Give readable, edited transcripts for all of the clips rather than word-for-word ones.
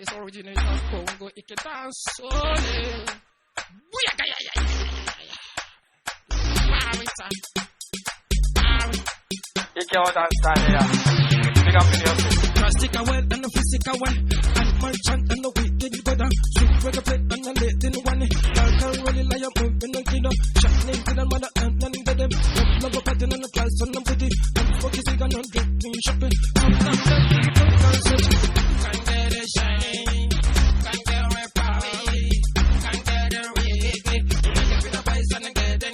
This originates from Congo, it can dance solely. You can't understand here. Big up in your face. Plastic away and the physical way. And my chant and the wicked go down. Sweet reggae play and the late in one. I can really lie up in the kingdom. Shining to the mother and none of them. Love a pattern and the class on the booty. And focusing on drinking shopping. Sometimes I'm search. Can't get it shiny. Can't get it powerfully. Can't get it reggae. Make it with a bass and get it.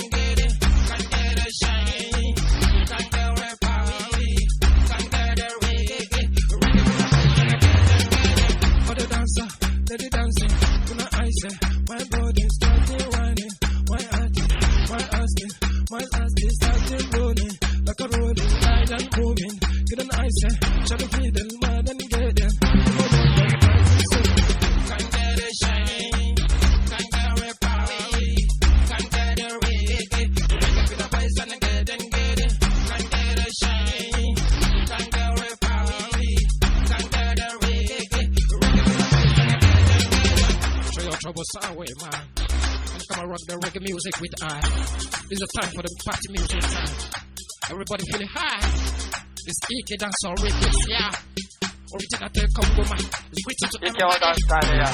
Can't get it shiny. Can't get it powerfully. Can't get it reggae. For the dancer, let it dancing. When I say, my body starting whining. My ass is starting rolling. Like a rolling, light and moving. Get an ice, shall we feed them, man and get them. Can't get it shiny. Can't get it powerfully. Can't get it reggae. Make it with a bass and get it. Can't get it shiny. Can't get it powerfully. Can't get it reggae. Throw your troubles away, man. And come and rock the reggae music with I. This is the time for the party music time. Everybody feeling high. This EK dance on reggae, yeah. Original take Congo man. It's written to you can't understand here.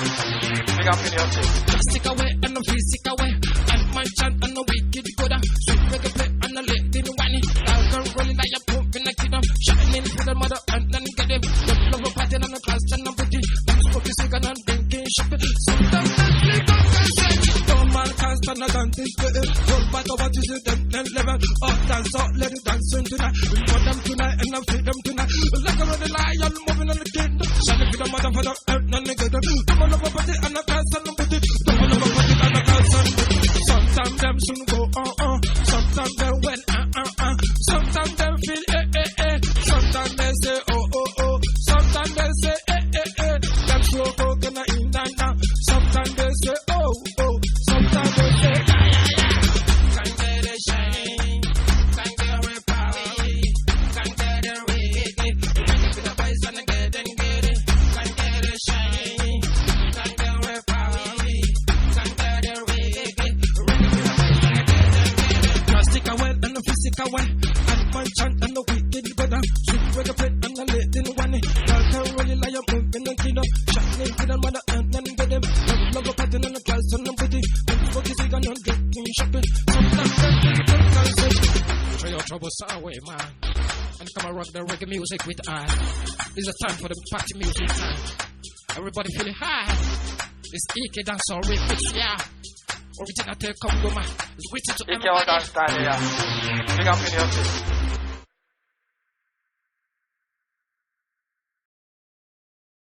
Big up in your face. Plastic away and the physical way. And my chant and the wicked go down. Sweet reggae play and the late in one. I can rolling like a pump in the kingdom. Shining for the mother and then get them. The love of party and the class and the booty. I'm focusing on drinking shopping. Sometimes they don't consent. No man can't stand a gun this way. Don't matter what you say, then level. Oh, dance out, let it dance in tonight. We want them tonight and I feel them tonight. Like a running lion moving on the kingdom. Shining for the mother for the earth and the good. Come on over party and the class and the booty. Come on over party and the class and the booty. Sometimes them soon go sometimes they win sometimes them feel sometimes they say oh sometimes they say them slow coconut in and out. Sometimes they say oh sometimes they say can't get it shiny, can't get it powerfully, can't get it reggae. Make it with a bass and get it. Can't get it shiny, can't get it powerfully, can't get it reggae. Plastic away and the physical way. And my chant and the wicked go down. Sweet reggae play and the late in one. I can really lie up in the kingdom. Shining to the mother and then get them. Love a pattern and the class on the booty. And focusing on drinking shopping. Sometimes I'm search. Throw your troubles away, man. And come and rock the reggae music with I. This is the time for the party music time. Everybody feeling high. This EK dance on reggae, yeah. Original take Congo man. It's written to you can't understand here. Big up in your face.